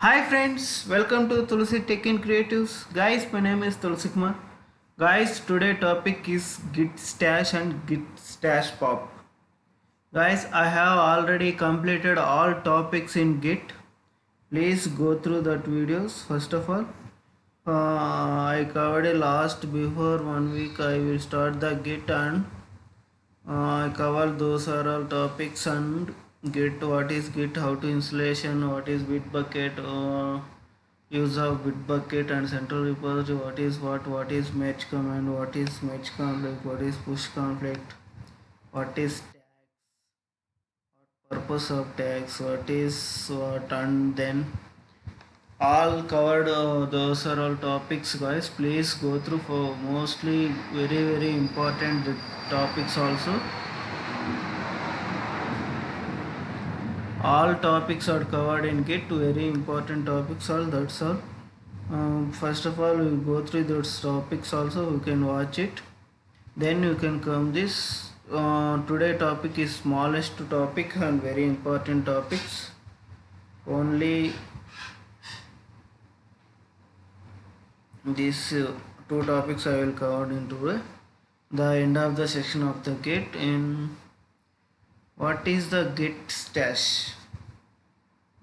Hi friends, welcome to Tulsi Tech and Creatives. Guys, my name is Tulsi Kumar. Guys, today topic is Git Stash and Git Stash Pop. Guys, I have already completed all topics in Git. Please go through that videos. First of all, I covered a last before 1 week. I will start the Git and I cover those are all topics and Git. What is Git? How to installation? What is Bitbucket? Use of Bitbucket and central repository. What is match command? What is match conflict? What is push conflict? What is purpose of tags? What is what? And then all covered. Those are all topics, guys. Please go through for mostly very important topics also. All topics are covered in Git. Very important topics. All that's all. First of all, we go through those topics also. You can watch it. Then you can come this. Today topic is smallest topic and very important topics. Only these two topics I will cover in today. The end of the section of the Git. In what is the Git stash,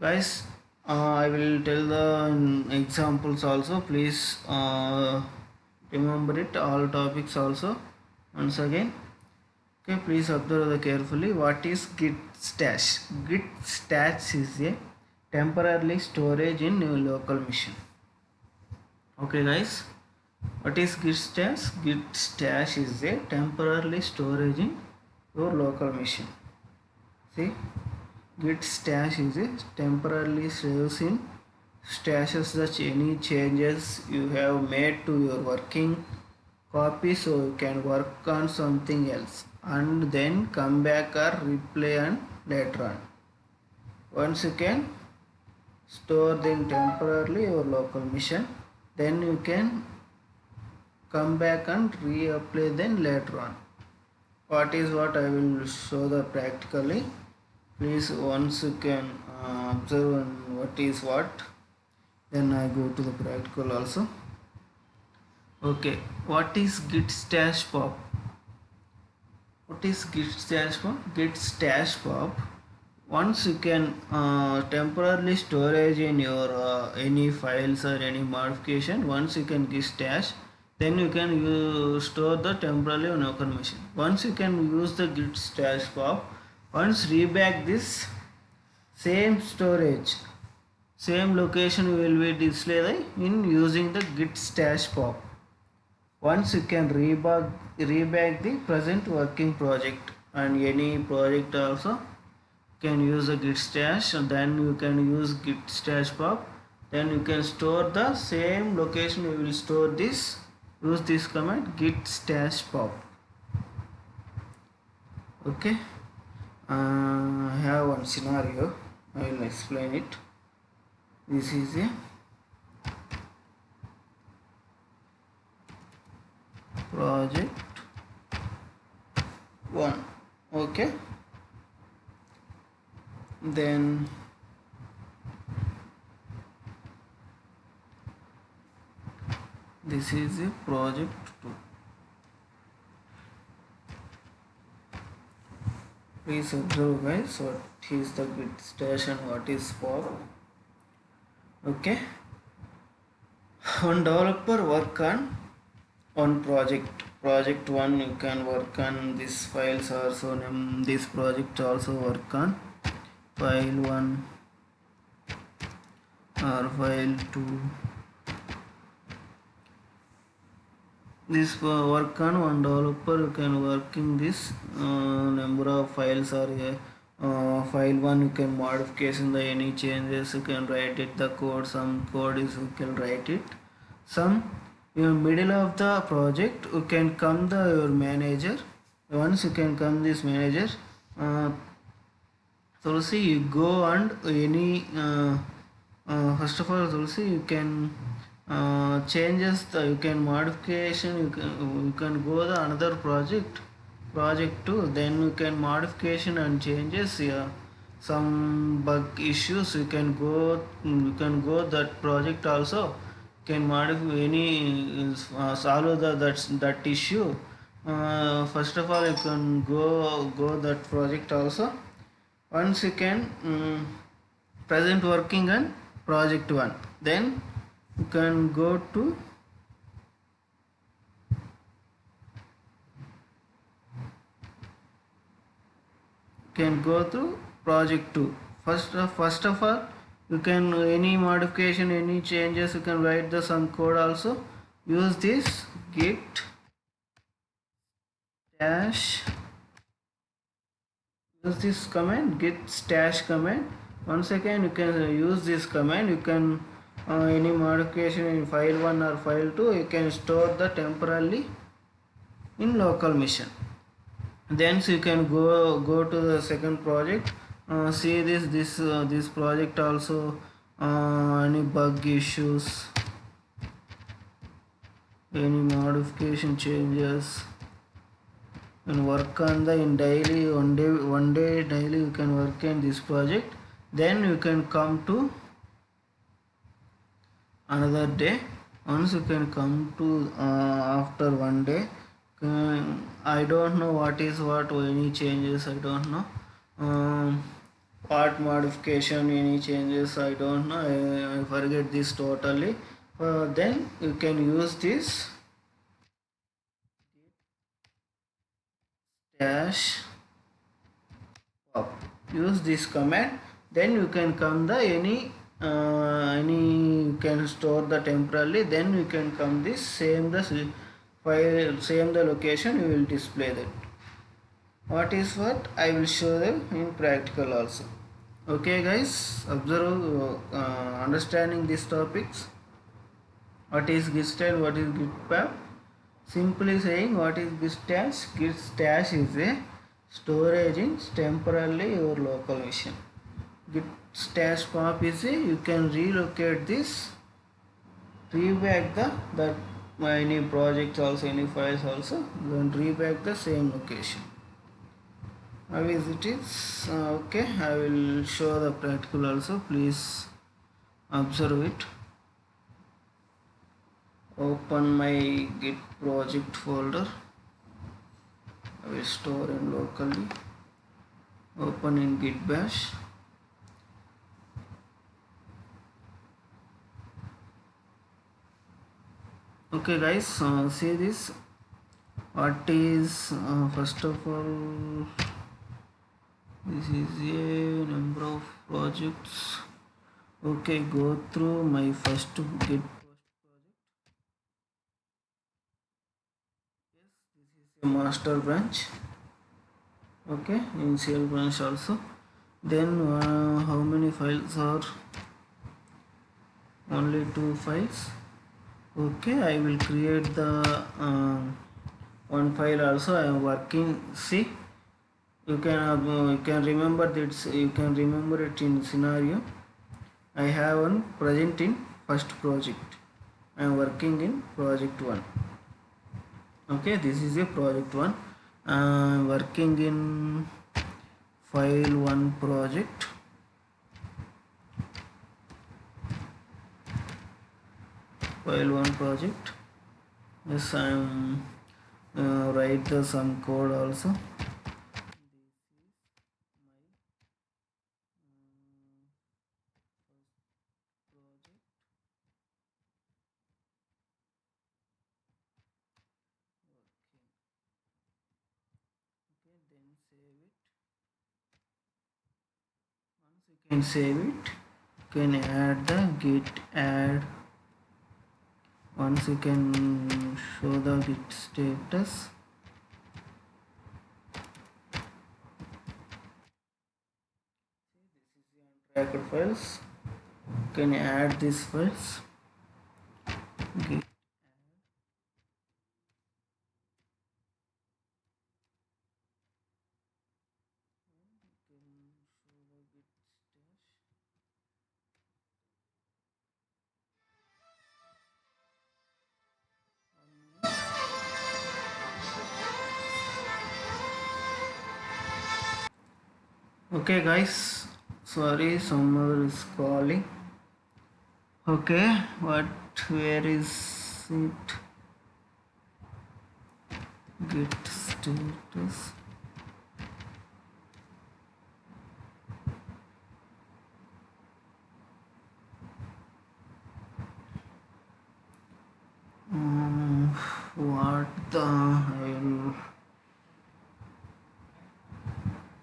guys? I will tell the examples also. Please remember it. All topics also. Once again. Okay, please observe carefully. What is Git stash? Git stash is a temporarily storage in your local machine. Okay, guys. What is Git stash? Git stash is a temporarily storage in your local machine. See, Git stash is a temporarily saves in stashes any changes you have made to your working copy, so you can work on something else and then come back or replay and later on. Once you can store them temporarily your local machine, then you can come back and reapply them later on. What is what I will show the practically. Please once you can observe what is what, then I go to the practical also. Okay, what is Git stash pop? What is Git stash pop? Git stash pop. Once you can temporarily storage in your any files or any modification. Once you can Git stash, then you can store the temporarily on local machine. Once you can use the Git stash pop, once reback this same storage, same location will be displayed in using the Git stash pop. Once you can reback the present working project and any project also can use a git stash, and then you can use git stash pop. Then you can store the same location. You will store this, use this command git stash pop. Okay, I have one scenario. I will explain it. This is a project 1. Okay, then this is a project 2. Please observe, guys, what is the git stash and what is pop. Okay, one developer work on one project 1. You can work on these files also. This project also work on file 1 or file 2. This work on one developer. You can work in this number of files or file 1 you can modification the any changes you can write it the code. Some code is you can write it. Some in middle of the project you can come the your manager. Once you can come this manager, Tulsi you go and any first of all Tulsi you can changes the you can modification. You can go the another project 2, then you can modification and changes. Yeah, some bug issues, you can go that project also, can modify any solve that issue. First of all, you can go that project also. Once you can present working on project 1, then you can go to project 2. First of all, you can any modification, any changes, you can write the some code also. Use this git stash, use this command, git stash command. Once again, you can use this command. You can any modification in file 1 or file 2, you can store the temporarily in local machine. Then so you can go to the second project. See this project also, any bug issues, any modification changes, and work on the in daily one day daily you can work in this project. Then you can come to another day. Once you can come to after one day, I don't know what is what, any changes I don't know, what modification, any changes I don't know, I forget this totally. Then you can use this dash pop, use this command. Then you can come the any you can store the temporarily. Then you can come this same the file, same the location, you will display that. What is what, I will show them in practical also. Okay guys, observe, understanding these topics. What is git stash, what is git pub? Simply saying, what is git stash? Git stash is a storage in temporarily your local machine. Git stash pop is a, you can relocate this, reback the that any project also, any files also, then reback the same location. How is it is? Okay, I will show the practical also. Please observe it. Open my git project folder. I will store in locally. Open in git bash. Okay guys, see this. What is first of all, this is a number of projects. Okay, go through my first git project. Yes, this is a master branch. Okay, initial branch also. Then how many files are? Only 2 files. Okay, I will create the one file also. I am working. See, you can remember that, you can remember it in scenario. I have one present in first project. I am working in project 1. Okay, this is a project 1. I am working in file 1 project. File 1 project. Yes, I am write the some code also. Then save it. Once you can save it, you can add the git add. Once you can show the git status. This is the untracked files. You can add these files. Git okay guys, Sorry, someone is calling. Okay, what, where is it? Git status. Um, what the hell?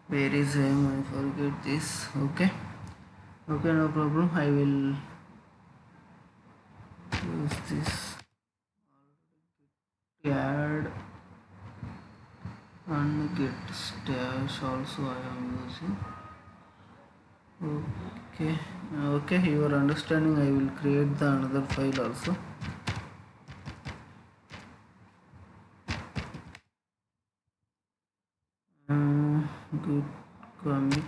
Where is him? I forget this. Okay. Okay, no problem. I will use this. Add and git stash also I am using. Okay. Okay, your understanding. I will create the another file also. Git commit.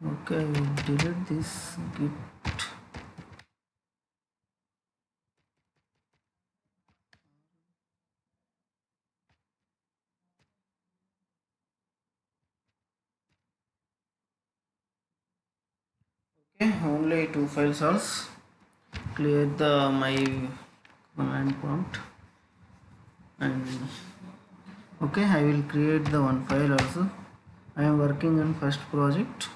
Okay, I will delete this git. Okay, only two files also. Clear the my command prompt and okay, I will create the one file also. I am working on first project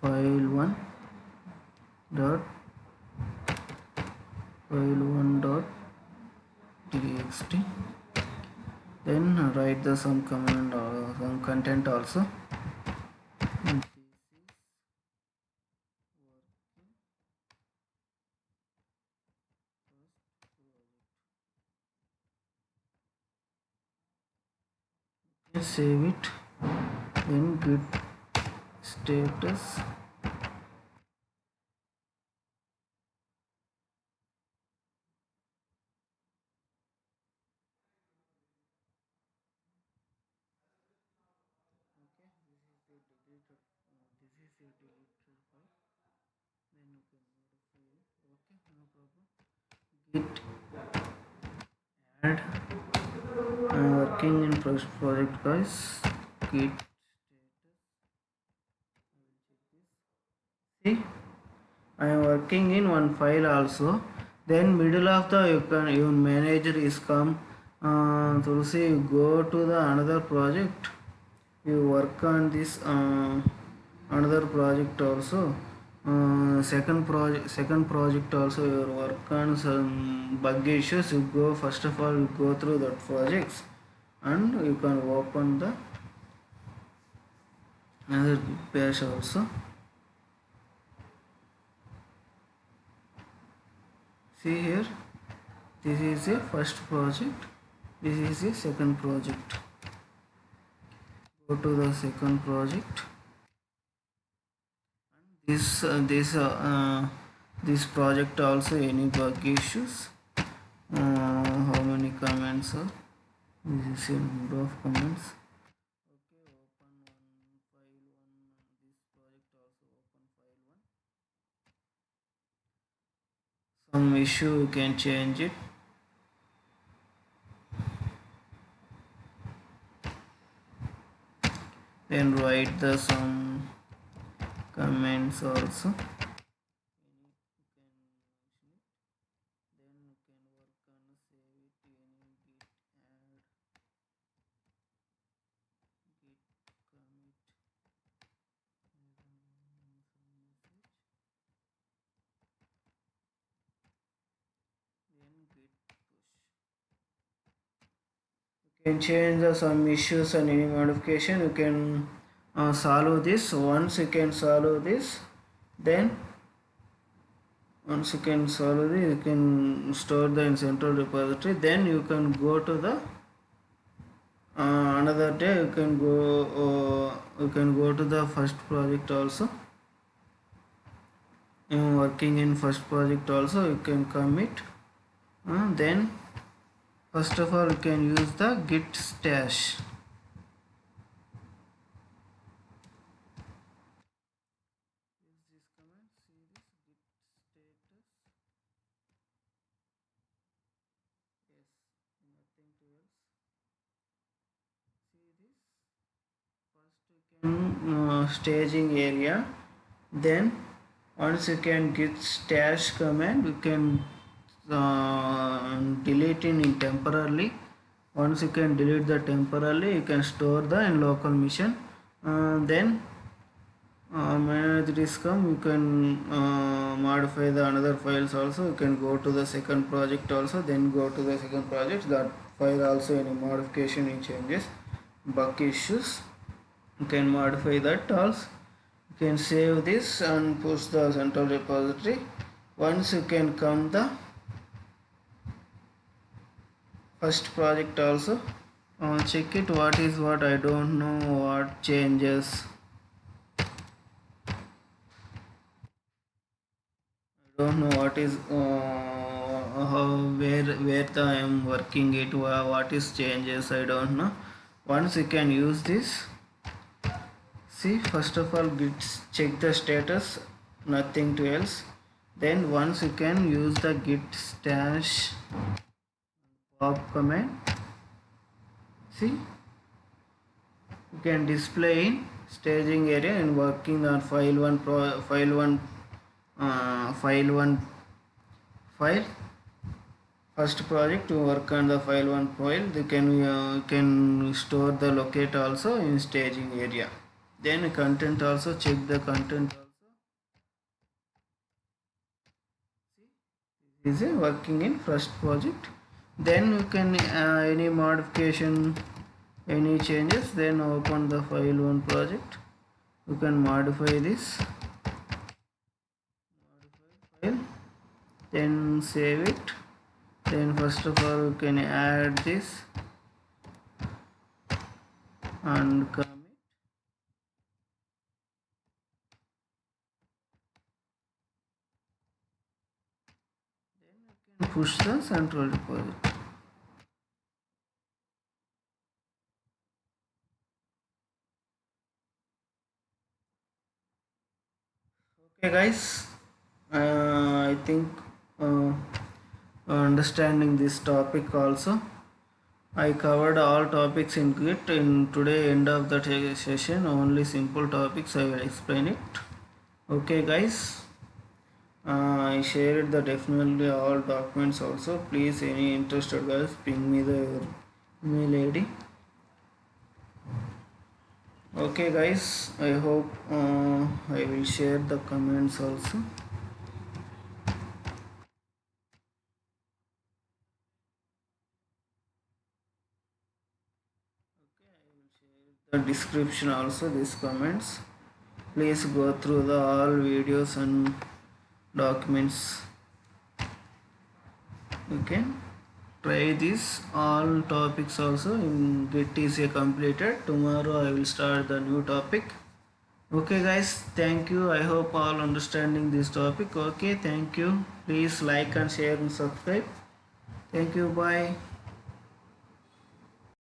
file 1 dot file 1 dot txt. Then write the some command or some content also. And save it in git status. Git add. I am working in first project guys. Git see, I am working in one file also. Then middle of the your manager is come to see you go to the another project. You work on this another project also. Second project also you work on some bug issues. You go first of all you go through that projects and you can open the another page also. See here, this is a first project, this is a second project. Go to the second project. This project also any bug issues. How many comments are? This is a number of comments. Okay, open one file one. This project also open file one. Some issue you can change it. Then write the some comments also. Then you can work on save it any git add git commit then git push. You can change some issues and any modification. You can solve this. Once you can solve this, then once you can solve this, you can store the in central repository. Then you can go to the another day. You can go to the first project also. Working in first project also you can commit. Then first of all you can use the git stash. Use this command. See this git status. Yes, nothing to else. staging area. Then once you can git stash command, you can delete it in temporarily. Once you can delete the temporarily, you can store the in local machine. Then manage this come, you can modify the another files also. You can go to the second project also, then go to the second project, that file also any modification, any changes, bug issues, you can modify that also. You can save this and push the central repository. Once you can come the first project also, check it what is what, I don't know what changes, I don't know what is how, where the I am working it, what is changes, I don't know. Once you can use this, see, first of all git check the status, nothing to else. Then once you can use the git stash pop command, see, you can display in staging area and working on file 1 file. First project to work on the file 1 file, they can store the locate also in staging area. Then content also, check the content also, is working in first project. Then you can any modification, any changes, then open the file 1 project, you can modify this, modify file, then save it. Then first of all you can add this and commit. Then you can push the central repository. Okay guys, I think understanding this topic also, I covered all topics in Git. In today end of the session, only simple topics I will explain it. Okay guys, I shared the definitely all documents also. Please, any interested guys, ping me the your email ID. Okay guys, I hope I will share the comments also. The description also these comments, please go through the all videos and documents. You can try this all topics also in Git is completed. Tomorrow I will start the new topic. Okay guys, thank you. I hope all understanding this topic. Okay, thank you. Please like and share and subscribe. Thank you. Bye.